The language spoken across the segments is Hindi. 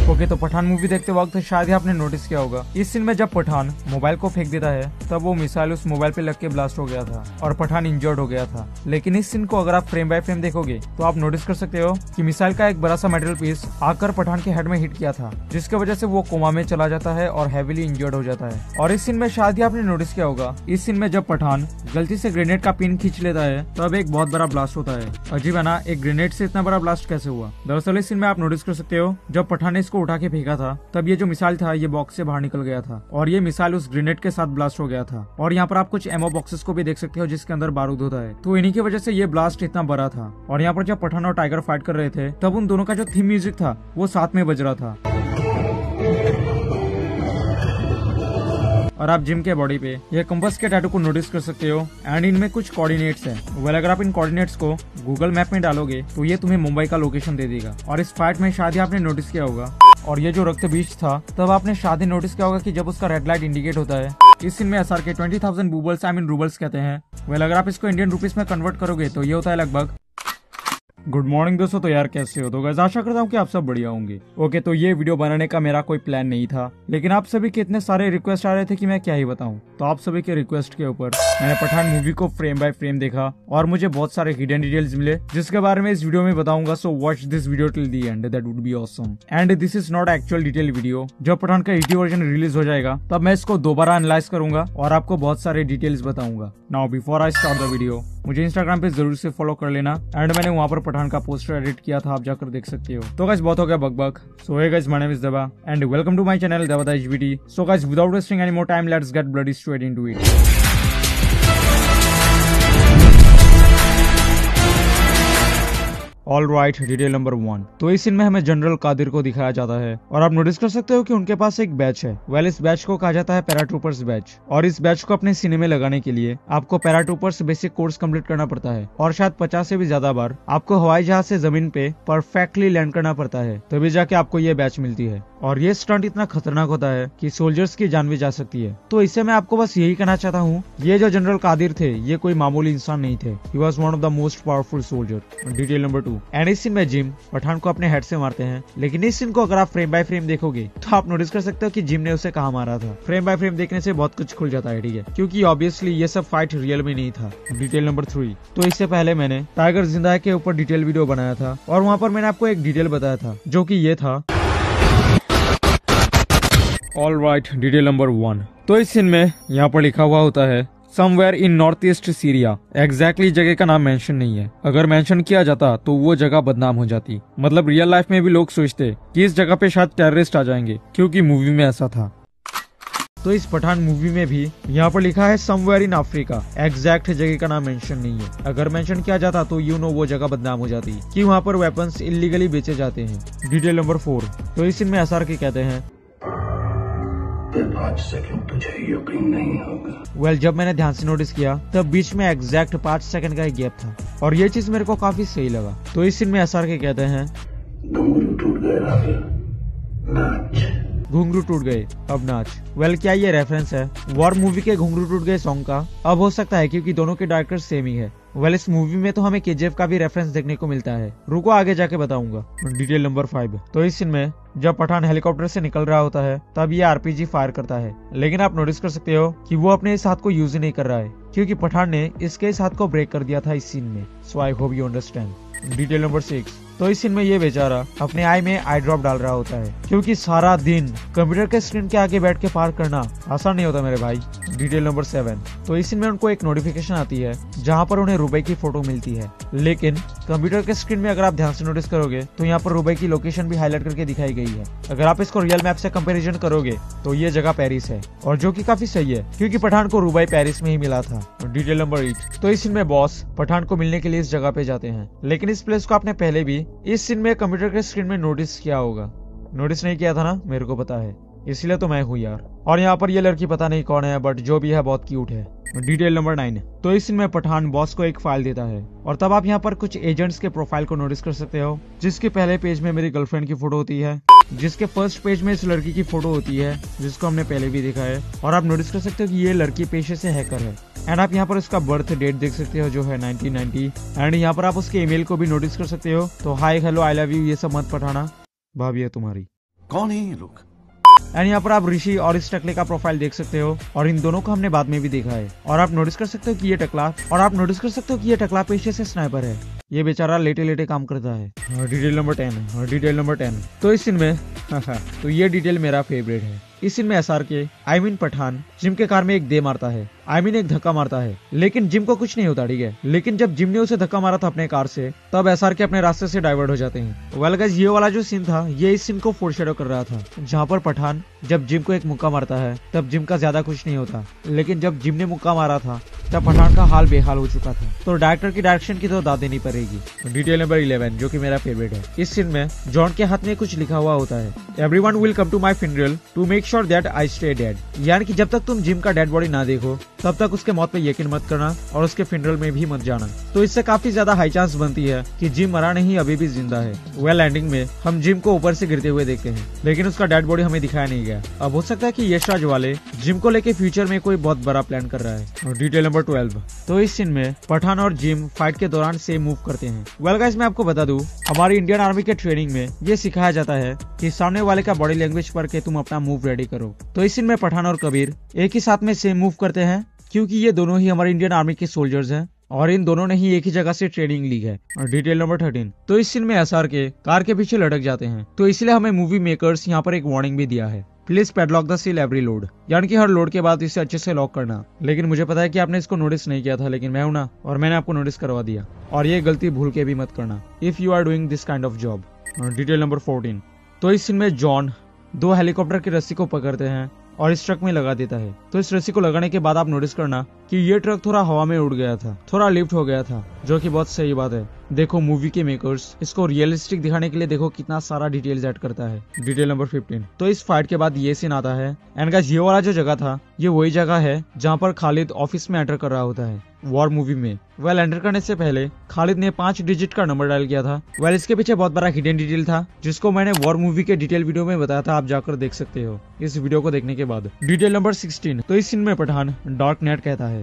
ओके, तो पठान मूवी देखते वक्त शायद ही आपने नोटिस किया होगा, इस सीन में जब पठान मोबाइल को फेंक देता है तब वो मिसाइल उस मोबाइल पे लग के ब्लास्ट हो गया था और पठान इंजर्ड हो गया था। लेकिन इस सीन को अगर आप फ्रेम बाय फ्रेम देखोगे तो आप नोटिस कर सकते हो कि मिसाइल का एक बड़ा सा मेटल पीस आकर पठान के हेड में हिट किया था, जिसकी वजह से वो कोमा में चला जाता है और हेविली इंजर्ड हो जाता है। और इस सीन में शायद ही आपने नोटिस किया होगा, इस सीन में जब पठान गलती से ग्रेनेड का पिन खींच लेता है तब एक बहुत बड़ा ब्लास्ट होता है। अजीब है ना, एक ग्रेनेड से इतना बड़ा ब्लास्ट कैसे हुआ। दरअसल इस सीन में आप नोटिस कर सकते हो, जब पठान ने इसको उठा के फेंका था तब ये जो मिसाइल था ये बॉक्स से बाहर निकल गया था और ये मिसाइल उस ग्रेनेड के साथ ब्लास्ट हो गया था। और यहाँ पर आप कुछ एमओ बॉक्सेस को भी देख सकते हो जिसके अंदर बारूद होता है, तो इन्हीं की वजह से ये ब्लास्ट इतना बड़ा था। और यहाँ पर जब पठान और टाइगर फाइट कर रहे थे तब उन दोनों का जो थीम म्यूजिक था वो साथ में बज रहा था। और आप जिम के बॉडी पे ये कंपास के टैटू को नोटिस कर सकते हो एंड इनमें कुछ कोऑर्डिनेट्स हैं। वेल, अगर आप इन कोऑर्डिनेट्स को गूगल मैप में डालोगे तो ये तुम्हें मुंबई का लोकेशन दे देगा। और इस फाइट में शायद ही आपने नोटिस किया होगा, और ये जो रक्त बीज था तब आपने शायद ही नोटिस किया होगा कि जब उसका रेड लाइट इंडिकेट होता है, इस सीन में एसआर के 20,000 बूबल्स रूबल्स कहते हैं। वेल, अगर आप इसको इंडियन रुपीस में कन्वर्ट करोगे तो ये होता है लगभग। गुड मॉर्निंग दोस्तों, तो यार कैसे हो? तो गाइस आशा करता हूँ कि आप सब बढ़िया होंगे। ओके, तो ये वीडियो बनाने का मेरा कोई प्लान नहीं था, लेकिन आप सभी के इतने सारे रिक्वेस्ट आ रहे थे कि मैं क्या ही बताऊं। तो आप सभी के रिक्वेस्ट के ऊपर मैंने पठान मूवी को फ्रेम बाय फ्रेम देखा और मुझे बहुत सारे हिडन डिटेल्स मिले जिसके बारे में इस वीडियो में बताऊंगा। So watch this video till the end, that would be awesome. And this is not actual detail video. जब पठान का एडी वर्जन रिलीज हो जाएगा तब मैं इसको दोबारा एनालाइज करूंगा और आपको बहुत सारे डिटेल्स बताऊंगा। Now before I start the video, मुझे इंस्टाग्राम पे जरूर से फॉलो कर लेना एंड मैंने वहाँ पर पठान का पोस्टर एडिट किया था, आप जाकर देख सकते हो। तो गाइस बहुत हो गया बकबक। So hey guys, my name is Deva and welcome to my channel Deva the HBT. So guys without wasting any more time, let's get bloody straight into it. All right, detail number 1। तो इस सीन में हमें जनरल कादिर को दिखाया जाता है और आप नोटिस कर सकते हो कि उनके पास एक बैच है। वेल, इस बैच को कहा जाता है पैराट्रूपर्स बैच, और इस बैच को अपने सीने में लगाने के लिए आपको पैराट्रूपर्स बेसिक कोर्स कंप्लीट करना पड़ता है और शायद 50 से भी ज्यादा बार आपको हवाई जहाज से जमीन पे परफेक्टली लैंड करना पड़ता है, तभी जाके आपको ये बैच मिलती है। और ये स्टंट इतना खतरनाक होता है कि सोल्जर्स की जान भी जा सकती है। तो इससे मैं आपको बस यही कहना चाहता हूँ, ये जो जनरल कादिर थे ये कोई मामूली इंसान नहीं थे। He was one of the most powerful soldier. Detail number 2। And इस सीन में जिम पठान को अपने हेड से मारते हैं, लेकिन इस सीन को अगर आप फ्रेम बाय फ्रेम देखोगे तो आप नोटिस कर सकते हो कि जिम ने उसे कहाँ मारा था। फ्रेम बाय फ्रेम देखने से बहुत कुछ खुल जाता है, ठीक है, क्योंकि ऑब्वियसली ये सब फाइट रियल में नहीं था। Detail number 3। तो इससे पहले मैंने टाइगर जिंदा है के ऊपर डिटेल वीडियो बनाया था और वहाँ पर मैंने आपको एक डिटेल बताया था जो कि ये था। All right, detail number 1। तो इस सीन में यहाँ पर लिखा हुआ होता है somewhere in north east Syria. Exactly जगह का नाम मेंशन नहीं है, अगर मेंशन किया जाता तो वो जगह बदनाम हो जाती। मतलब रियल लाइफ में भी लोग सोचते कि इस जगह पे शायद टेररिस्ट आ जाएंगे, क्योंकि मूवी में ऐसा था। तो इस पठान मूवी में भी यहाँ पर लिखा है समवेयर इन अफ्रीका। एग्जैक्ट जगह का नाम मेंशन नहीं है, अगर मेंशन किया जाता तो यू नो वो जगह बदनाम हो जाती कि वहाँ पर वेपन्स इलीगली बेचे जाते हैं। Detail number 4। तो इस सीन में एसआर के कहते हैं आज से क्यों तुझे यकीन नहीं होगा। वेल, जब मैंने ध्यान से नोटिस किया तब बीच में एग्जैक्ट 5 सेकंड का एक गैप था और ये चीज मेरे को काफी सही लगा। तो इस सीन में एसआर के कहते हैं घुंघरू टूट गए, नाच। घुंघरू टूट गए अब नाच। वेल, क्या ये रेफरेंस है वॉर मूवी के घुंघरू टूट गए सॉन्ग का? अब हो सकता है क्योंकि दोनों के डायरेक्टर सेम ही है। वेल, इस मूवी में तो हमें केजीएफ का भी रेफरेंस देखने को मिलता है, रुको आगे जाके बताऊंगा। Detail number 5। तो इस सीन में जब पठान हेलीकॉप्टर से निकल रहा होता है तब ये आरपीजी फायर करता है, लेकिन आप नोटिस कर सकते हो कि वो अपने इस हाथ को यूज ही नहीं कर रहा है क्योंकि पठान ने इसके इस हाथ को ब्रेक कर दिया था इस सीन में। So I hope you understand. Detail number 6। तो इस सीन में ये बेचारा अपने आई में आई ड्रॉप डाल रहा होता है क्योंकि सारा दिन कंप्यूटर के स्क्रीन के आगे बैठ के पार करना आसान नहीं होता मेरे भाई। Detail number 7। तो इस सीन में उनको एक नोटिफिकेशन आती है जहाँ पर उन्हें रुबई की फोटो मिलती है, लेकिन कंप्यूटर के स्क्रीन में अगर आप ध्यान से नोटिस करोगे तो यहाँ पर रुबई की लोकेशन भी हाईलाइट करके दिखाई गई है। अगर आप इसको रियल मैप से कंपैरिजन करोगे तो ये जगह पेरिस है, और जो कि काफी सही है क्योंकि पठान को रुबई पेरिस में ही मिला था। Detail number 8। तो इस सीन में बॉस पठान को मिलने के लिए इस जगह पे जाते हैं, लेकिन इस प्लेस को आपने पहले भी इस सीन में कंप्यूटर के स्क्रीन में नोटिस किया होगा। नोटिस नहीं किया था ना, मेरे को पता है, इसलिए तो मैं हूँ यार। और यहाँ पर ये लड़की पता नहीं कौन है, बट जो भी है बहुत क्यूट है। Detail number 9। तो इस सीन में पठान बॉस को एक फाइल देता है और तब आप यहाँ पर कुछ एजेंट्स के प्रोफाइल को नोटिस कर सकते हो, जिसके पहले पेज में मेरी गर्लफ्रेंड की फोटो होती है, जिसके फर्स्ट पेज में इस लड़की की फोटो होती है जिसको हमने पहले भी देखा है, और आप नोटिस कर सकते हो कि ये लड़की पेशे से हैकर है। एंड आप यहाँ पर उसका बर्थ डेट देख सकते हो जो है 1990। एंड यहाँ पर आप उसके ईमेल को भी नोटिस कर सकते हो। तो hi hello I love you ये सब मत पठाना, भाभी है तुम्हारी। कौन है ये लोग? एंड यहाँ पर आप ऋषि और इस टकले का प्रोफाइल देख सकते हो और इन दोनों को हमने बाद में भी देखा है। और आप नोटिस कर सकते हो कि ये टकला पेशे से स्नाइपर है। ये बेचारा लेटे लेटे काम करता है। Detail number 10। तो इस सीन में तो ये डिटेल मेरा फेवरेट है। इस सीन में एसआर के पठान जिम के कार में एक दे मारता है। एक धक्का मारता है, लेकिन जिम को कुछ नहीं होता, ठीक है। लेकिन जब जिम ने उसे धक्का मारा था अपने कार से, तब एसआर के अपने रास्ते से डाइवर्ट हो जाते हैं। वेल गाइस, ये वाला जो सीन था, ये इस सीन को फोरशैडो कर रहा था, जहाँ पर पठान जब जिम को एक मुक्का मारता है, तब जिम का ज्यादा कुछ नहीं होता, लेकिन जब जिम ने मुक्का मारा था, तब पठान का हाल बेहाल हो चुका था। तो डायरेक्टर की डायरेक्शन की तो दाद देनी पड़ेगी। डिटेल नंबर 11, जो कि मेरा फेवरेट है। इस सीन में जॉन के हाथ में कुछ लिखा हुआ होता है, everyone will come to my funeral to make sure that I stay dead. यानी कि जब तक तुम जिम का डेड बॉडी ना देखो, तब तक उसके मौत पे यकीन मत करना और उसके फ्यूनरल में भी मत जाना। तो इससे काफी ज्यादा हाई चांस बनती है कि जिम मरा नहीं, अभी भी जिंदा है। वेल, एंडिंग में हम जिम को ऊपर से गिरते हुए देखते हैं, लेकिन उसका डेड बॉडी हमें दिखाया नहीं गया। अब हो सकता है कि यशराज वाले जिम को लेके फ्यूचर में कोई बहुत बड़ा प्लान कर रहा है। Detail number 12। तो इस सीन में पठान और जिम फाइट के दौरान सेम मूव करते हैं। वेल गाइस, मैं आपको बता दूं, हमारी इंडियन आर्मी के ट्रेनिंग में ये सिखाया जाता है कि सामने वाले का बॉडी लैंग्वेज पढ़ के तुम अपना मूव रेडी करो। तो इस सीन में पठान और कबीर एक ही साथ में सेम मूव करते हैं, क्योंकि ये दोनों ही हमारे इंडियन आर्मी के सोल्जर्स हैं और इन दोनों ने ही एक ही जगह से ट्रेनिंग ली है। Detail number 13। तो इस सीन में एसआर के कार के पीछे लटक जाते हैं, तो इसलिए हमें मूवी मेकर्स यहाँ पर एक वार्निंग भी दिया है, please padlock the seal every load, यानी कि हर लोड के बाद इसे अच्छे से लॉक करना। लेकिन मुझे पता है कि आपने इसको नोटिस नहीं किया था, लेकिन मैं हूं ना, और मैंने आपको नोटिस करवा दिया। और ये गलती भूल के भी मत करना if you are doing this kind of job. Detail number 14। तो इस सीन में जॉन 2 हेलीकॉप्टर की रस्सी को पकड़ते हैं और इस ट्रक में लगा देता है। तो इस रस्सी को लगाने के बाद आप नोटिस करना कि ये ट्रक थोड़ा हवा में उड़ गया था, थोड़ा लिफ्ट हो गया था, जो कि बहुत सही बात है। देखो, मूवी के मेकर्स इसको रियलिस्टिक दिखाने के लिए देखो कितना सारा डिटेल्स ऐड करता है। Detail number 15। तो इस फाइट के बाद ये सीन आता है, एंड गाइस, ये वाला जो जगह था, ये वही जगह है जहाँ पर खालिद ऑफिस में एंटर कर रहा होता है वॉर मूवी में। वेल, एंटर करने से पहले खालिद ने 5 डिजिट का नंबर डायल किया था। वेल, इसके पीछे बहुत बड़ा हिडन डिटेल था, जिसको मैंने वॉर मूवी के डिटेल वीडियो में बताया था, आप जाकर देख सकते हो इस वीडियो को देखने के बाद। Detail number 16। तो इस सीन में पठान डार्क नेट कहता है।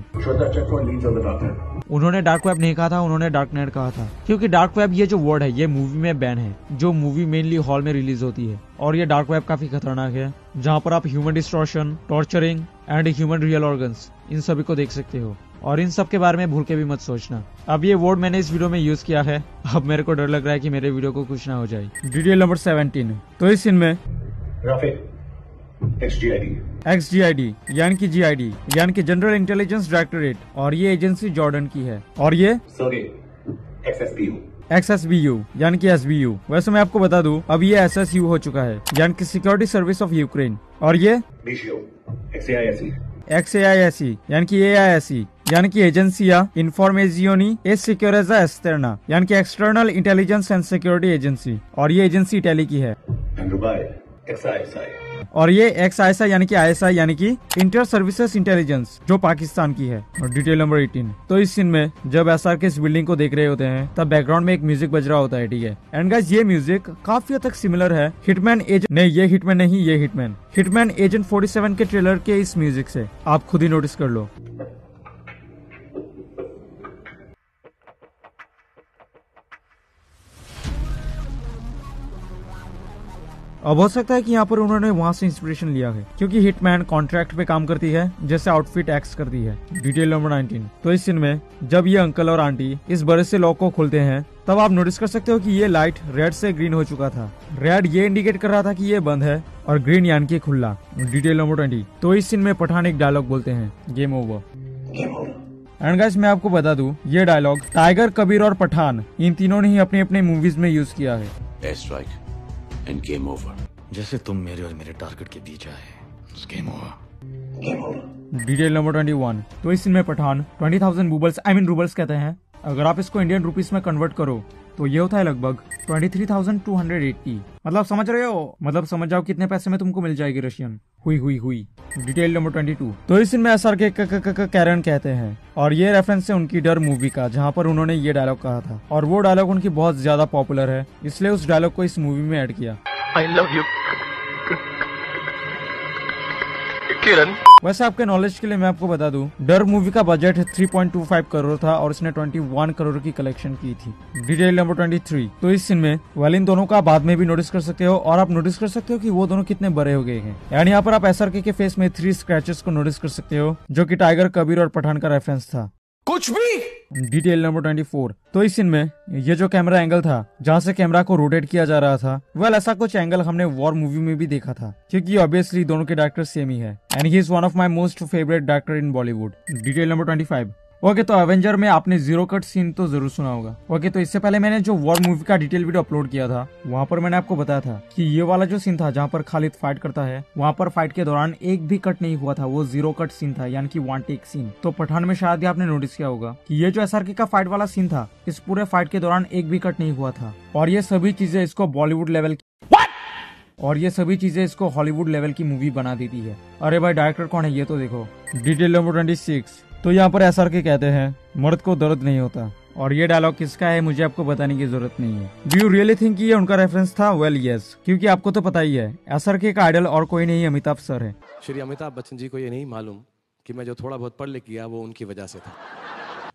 उन्होंने डार्क वेब नहीं कहा था, उन्होंने डार्क नेट कहा था, क्योंकि डार्क वेब ये जो वर्ड है, ये मूवी में बैन है, जो मूवी मेनली हॉल में रिलीज होती है। और ये डार्क वेब काफी खतरनाक है, जहाँ पर आप human distortion, torturing and human real organs, इन सभी को देख सकते हो। और इन सब के बारे में भूल के भी मत सोचना। अब ये वर्ड मैंने इस वीडियो में यूज किया है, अब मेरे को डर लग रहा है कि मेरे वीडियो को कुछ ना हो जाए। Detail number 17। तो इस सीन में XGID यानी कि GID यानी कि जनरल इंटेलिजेंस डायरेक्टोरेट, और ये एजेंसी जॉर्डन की है, और ये XSBU यानी कि SBU। वैसे मैं आपको बता दूं, अब ये SSU हो चुका है, यानी कि सिक्योरिटी सर्विस ऑफ यूक्रेन। और ये XAISE यानी कि AISE यानी कि एजेंसिया इन्फॉर्मेजियोनी ए सिक्योरेजा एस्टेरना यानी कि external intelligence and security agency, और ये एजेंसी इटली की है। और ये XISI यानी कि ISI यानी कि इंटर सर्विसेज इंटेलिजेंस, जो पाकिस्तान की है। और डिटेल नंबर 18। तो इस सीन में जब SR के इस बिल्डिंग को देख रहे होते हैं, तब बैकग्राउंड में एक म्यूजिक बज रहा होता है, ठीक है। एंड गाइस, ये म्यूजिक काफी हद तक सिमिलर है हिटमैन एजेंट, नहीं ये हिटमैन नहीं, ये हिटमैन एजेंट 47 के ट्रेलर के इस म्यूजिक से। आप खुद ही नोटिस कर लो। अब हो सकता है कि यहाँ पर उन्होंने वहाँ से इंस्पिरेशन लिया है, क्योंकि हिटमैन कॉन्ट्रैक्ट पे काम करती है, जैसे आउटफिट एक्स करती है। Detail number 19। तो इस सीन में जब ये अंकल और आंटी इस बड़े से लॉक को खोलते हैं, तब आप नोटिस कर सकते हो कि ये लाइट रेड से ग्रीन हो चुका था। रेड ये इंडिकेट कर रहा था कि ये बंद है, और ग्रीन यानी कि खुला। Detail number 20। तो इस सीन में पठान एक डायलॉग बोलते हैं, गेम ओवर। एंड गाइस, मैं आपको बता दूं, ये डायलॉग टाइगर, कबीर और पठान, इन तीनों ने ही अपने अपने मूवीज में यूज किया है। Air strike end game over. जैसे तुम मेरे और मेरे टारगेट के बीच आए, गेम ओवर। Detail number 21। तो इस सीन में पठान 20,000 रूबल्स कहते हैं। अगर आप इसको इंडियन रुपीस में कन्वर्ट करो, तो ये होता है लगभग 23,280। मतलब समझ रहे हो, मतलब समझ जाओ कितने पैसे में तुमको मिल जाएगी रशियन। हुई। Detail number 22। तो इस सीन में SR के कैरन कहते हैं, और ये रेफरेंस है उनकी डर मूवी का, जहाँ पर उन्होंने ये डायलॉग कहा था, और वो डायलॉग उनकी बहुत ज्यादा पॉपुलर है, इसलिए उस डायलॉग को इस मूवी में ऐड किया। I love you. किरण। वैसे आपके नॉलेज के लिए मैं आपको बता दूं, डर मूवी का बजट 3.25 करोड़ था और इसने 21 करोड़ की कलेक्शन की थी। Detail number 23। तो इस सीन में वेल इन दोनों का बाद में भी नोटिस कर सकते हो और आप नोटिस कर सकते हो कि वो दोनों कितने बड़े हो गए हैं। यानी यहाँ पर आप SRK के फेस में 3 स्क्रैचेस को नोटिस कर सकते हो, जो कि टाइगर, कबीर और पठान का रेफरेंस था। कुछ भी। Detail number 24। तो इस सीन में ये जो कैमरा एंगल था जहाँ से कैमरा को रोटेट किया जा रहा था, वेल ऐसा कुछ एंगल हमने वॉर मूवी में भी देखा था, क्योंकि ऑब्वियसली दोनों के डायरेक्टर सेम ही है and he is one of my most favourite director in Bollywood. Detail number 25। Okay, तो एवेंजर में आपने जीरो कट सीन तो जरूर सुना होगा। ओके, तो इससे पहले मैंने जो वॉर मूवी का डिटेल वीडियो अपलोड किया था, वहाँ पर मैंने आपको बताया था कि ये वाला जो सीन था जहाँ पर खालिद फाइट करता है, वहाँ पर फाइट के दौरान एक भी कट नहीं हुआ था, वो जीरो कट सीन था, यानी कि वन टेक सीन। तो पठान में शायद ही आपने नोटिस किया होगा कि ये जो SRK का फाइट वाला सीन था, इस पूरे फाइट के दौरान एक भी कट नहीं हुआ था। और ये सभी चीजें इसको बॉलीवुड लेवल हॉलीवुड लेवल की मूवी बना देती है। अरे भाई, डायरेक्टर कौन है ये तो देखो। Detail number 26। तो यहाँ पर SRK कहते हैं मर्द को दर्द नहीं होता, और ये डायलॉग किसका है मुझे आपको बताने की जरूरत नहीं है। डू यू रियली थिंक ये उनका रेफरेंस था? वेल यस, क्योंकि आपको तो पता ही है SRK का आइडल और कोई नहीं, अमिताभ सर है। श्री अमिताभ बच्चन जी को ये नहीं मालूम कि मैं जो थोड़ा बहुत पढ़ लिख किया वो उनकी वजह से था।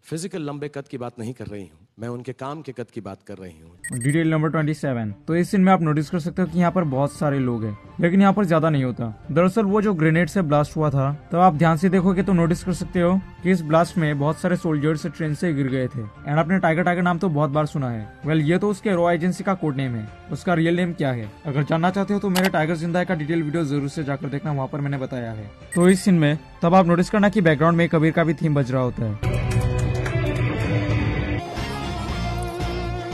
फिजिकल लंबे कद की बात नहीं कर रही हूँ, मैं उनके काम के कद की बात कर रही हूँ। Detail number 27। तो इस सीन में आप नोटिस कर सकते हो कि यहाँ पर बहुत सारे लोग हैं, लेकिन यहाँ पर ज्यादा नहीं होता। दरअसल वो जो ग्रेनेड से ब्लास्ट हुआ था, तो आप ध्यान से देखोगे तो नोटिस कर सकते हो कि इस ब्लास्ट में बहुत सारे सोल्जर्स ट्रेन से गिर गए थे। एंड आपने टाइगर नाम तो बहुत बार सुना है। वेल ये तो उसके रॉ एजेंसी का कोड नेम है, उसका रियल नेम क्या है अगर जानना चाहते हो तो मेरे टाइगर जिंदा है का डिटेल वीडियो जरूर से जाकर देखना, वहाँ पर मैंने बताया है। तो इस सीन में तब आप नोटिस करना की बैकग्राउंड में कबीर का भी थीम बज रहा होता है,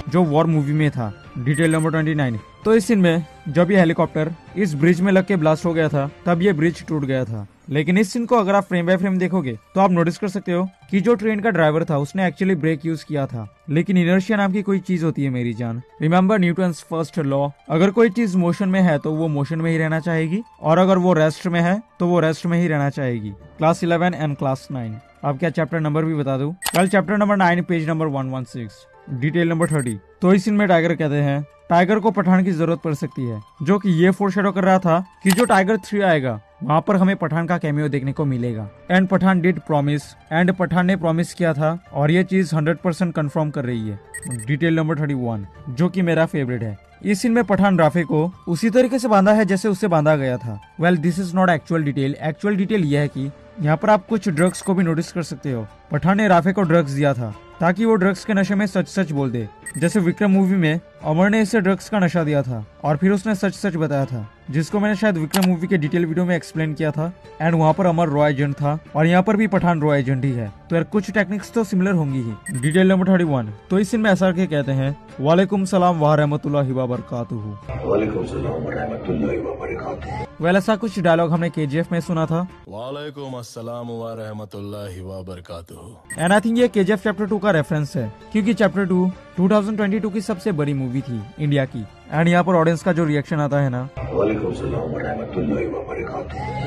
जो वॉर मूवी में था। Detail number 29। तो इस सीन में जब ये हेलीकॉप्टर इस ब्रिज में लग के ब्लास्ट हो गया था, तब ये ब्रिज टूट गया था। लेकिन इस सीन को अगर आप फ्रेम बाय फ्रेम देखोगे तो आप नोटिस कर सकते हो कि जो ट्रेन का ड्राइवर था उसने एक्चुअली ब्रेक यूज किया था। लेकिन इनर्शिया नाम की कोई चीज होती है मेरी जान। रिमेम्बर न्यूटन्स फर्स्ट लॉ, अगर कोई चीज मोशन में है तो वो मोशन में ही रहना चाहेगी, और अगर वो रेस्ट में है तो वो रेस्ट में ही रहना चाहेगी। Class 11 and class 9। अब क्या चैप्टर नंबर भी बता दूं? कल chapter number 9 page number 116। Detail number 30। तो इस सीन में टाइगर कहते हैं टाइगर को पठान की जरूरत पड़ सकती है, जो कि ये फोरशैडो कर रहा था कि जो टाइगर 3 आएगा वहाँ पर हमें पठान का कैमियो देखने को मिलेगा। And Pathan did promise, and Pathan ने प्रॉमिस किया था और ये चीज 100% कंफर्म कर रही है। डिटेल नंबर 31, जो कि मेरा फेवरेट है। इस सीन में पठान राफे को उसी तरीके से बांधा है जैसे उससे बांधा गया था। Well this is not actual detail. Actual detail यह है कि यहाँ पर आप कुछ ड्रग्स को भी नोटिस कर सकते हो। पठान ने राफे को ड्रग्स दिया था ताकि वो ड्रग्स के नशे में सच सच बोल दे, जैसे विक्रम मूवी में अमर ने इसे ड्रग्स का नशा दिया था और फिर उसने सच सच बताया था, जिसको मैंने शायद विक्रम मूवी के डिटेल वीडियो में एक्सप्लेन किया था। एंड वहाँ पर अमर रॉ एजेंट था और यहाँ पर भी पठान रॉ एजेंट ही है, तो यार कुछ टेक्निक्स तो सिमिलर होंगी ही। Detail number 31। तो इस सीन में SRK कहते हैं वालेकुम सलाम व रहमतुल्लाहि व बरकातुहू। वालेकुम सलाम व रहमतुल्लाहि व बरकातुहू। वेल ऐसा कुछ डायलॉग हमने KGF में सुना था। वालेकुम अस्सलाम व रहमतुल्लाहि व बरकातुहू। एंड आई थिंक ये KGF चैप्टर 2 का रेफरेंस है, क्योंकि चैप्टर 2 2022 की सबसे बड़ी मूवी थी इंडिया की। एंड यहाँ पर ऑडियंस का जो रिएक्शन आता है ना, वालेकुम सलाम व रहमतुल्लाहि व बरकातुहू।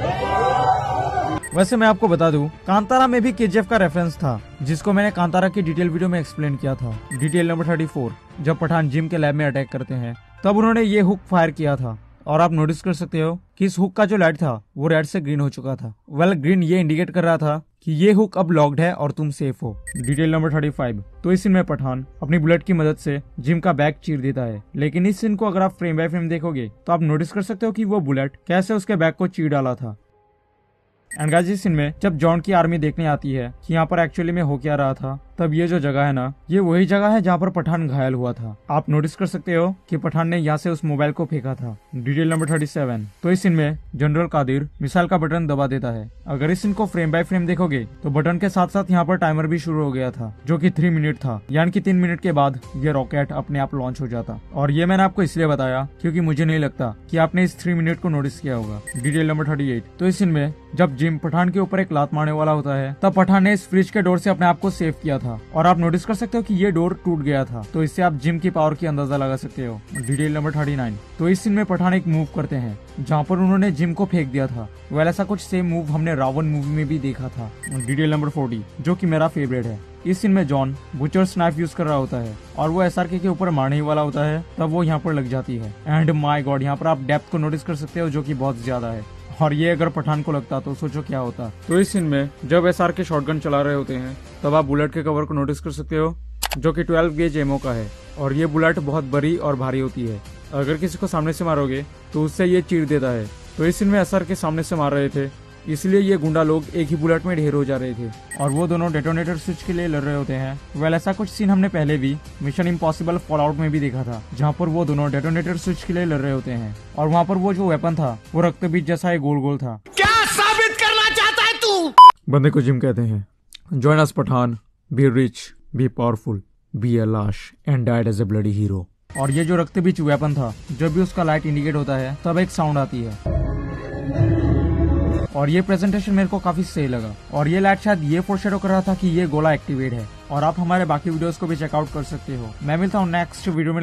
वैसे मैं आपको बता दूं कांतारा में भी KGF का रेफरेंस था, जिसको मैंने कांतारा की डिटेल वीडियो में एक्सप्लेन किया था। Detail number 34। जब पठान जिम के लैब में अटैक करते हैं तब उन्होंने ये हुक फायर किया था, और आप नोटिस कर सकते हो कि इस हुक का जो लाइट था वो रेड से ग्रीन हो चुका था। वेल ग्रीन ये इंडिकेट कर रहा था कि ये हुक अब लॉक्ड है और तुम सेफ हो। Detail number 35। तो इस सीन में पठान अपनी बुलेट की मदद से जिम का बैग चीर देता है, लेकिन इस सीन को अगर आप फ्रेम बाय फ्रेम देखोगे तो आप नोटिस कर सकते हो कि वो बुलेट कैसे उसके बैग को चीर डाला था। एंड गाइस इस सीन में जब जॉन की आर्मी देखने आती है कि यहाँ पर एक्चुअली में हो क्या रहा था, तब ये जो जगह है ना, ये वही जगह है जहाँ पर पठान घायल हुआ था। आप नोटिस कर सकते हो कि पठान ने यहाँ से उस मोबाइल को फेंका था। Detail number 37। तो इस सीन में जनरल कादिर मिसाइल का बटन दबा देता है। अगर इस सीन को फ्रेम बाय फ्रेम देखोगे तो बटन के साथ साथ यहाँ पर टाइमर भी शुरू हो गया था, जो कि 3 मिनट था, यानी कि 3 मिनट के बाद ये रॉकेट अपने आप लॉन्च हो जाता। और ये मैंने आपको इसलिए बताया क्योंकि मुझे नहीं लगता कि आपने इस 3 मिनट को नोटिस किया होगा। Detail number 38। तो इस सीन में जब जिम पठान के ऊपर एक लात मारने वाला होता है, तब पठान ने इस फ्रिज के डोर से अपने आप को सेव किया था, और आप नोटिस कर सकते हो कि ये डोर टूट गया था। तो इससे आप जिम की पावर की अंदाजा लगा सकते हो। Detail number 39। तो इस सीन में पठान एक मूव करते हैं जहाँ पर उन्होंने जिम को फेंक दिया था। वेल ऐसा कुछ सेम मूव हमने रावण मूवी में भी देखा था। डिटेल नंबर 40, जो कि मेरा फेवरेट है। इस सीन में जॉन बुचर स्नाइफ यूज कर रहा होता है और वो SRK के ऊपर मारने ही वाला होता है, तब वो यहाँ पर लग जाती है। एंड माय गॉड, यहाँ पर आप डेप्थ को नोटिस कर सकते हो जो कि बहुत ज्यादा है। और ये अगर पठान को लगता तो सोचो क्या होता। तो इस सीन में जब एसआर के शॉटगन चला रहे होते हैं तब आप बुलेट के कवर को नोटिस कर सकते हो जो कि 12 गेज एमओ का है और ये बुलेट बहुत बड़ी और भारी होती है। अगर किसी को सामने से मारोगे तो उससे ये चीर देता है। तो इस सीन में एसआर के सामने से मार रहे थे, इसलिए ये गुंडा लोग एक ही बुलेट में ढेर हो जा रहे थे और वो दोनों डेटोनेटर स्विच के लिए लड़ रहे होते हैं। वेल ऐसा कुछ सीन हमने पहले भी मिशन इम्पॉसिबल फॉलआउट में भी देखा था, जहाँ पर वो दोनों डेटोनेटर स्विच के लिए लड़ रहे होते हैं और वहाँ पर वो जो वेपन था वो रक्तबीज जैसा एक गोल गोल था। क्या साबित करना चाहता है तू? बंदे को जिम कहते हैं। Join us Pathan, be rich, be powerful, be a लाश and died as a bloody hero. और ये जो रक्तबीज वेपन था, जब भी उसका लाइट इंडिकेट होता है तब एक साउंड आती है और ये प्रेजेंटेशन मेरे को काफी सही लगा और ये लाइट शायद ये फोरशैडो कर रहा था कि ये गोला एक्टिवेट है। और आप हमारे बाकी वीडियोस को भी चेकआउट कर सकते हो। मैं मिलता हूँ नेक्स्ट वीडियो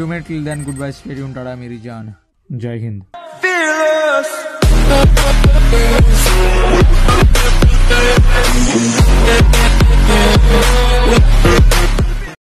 में। Till then good bye, stay tuned, tata मेरी जान, जय हिंद।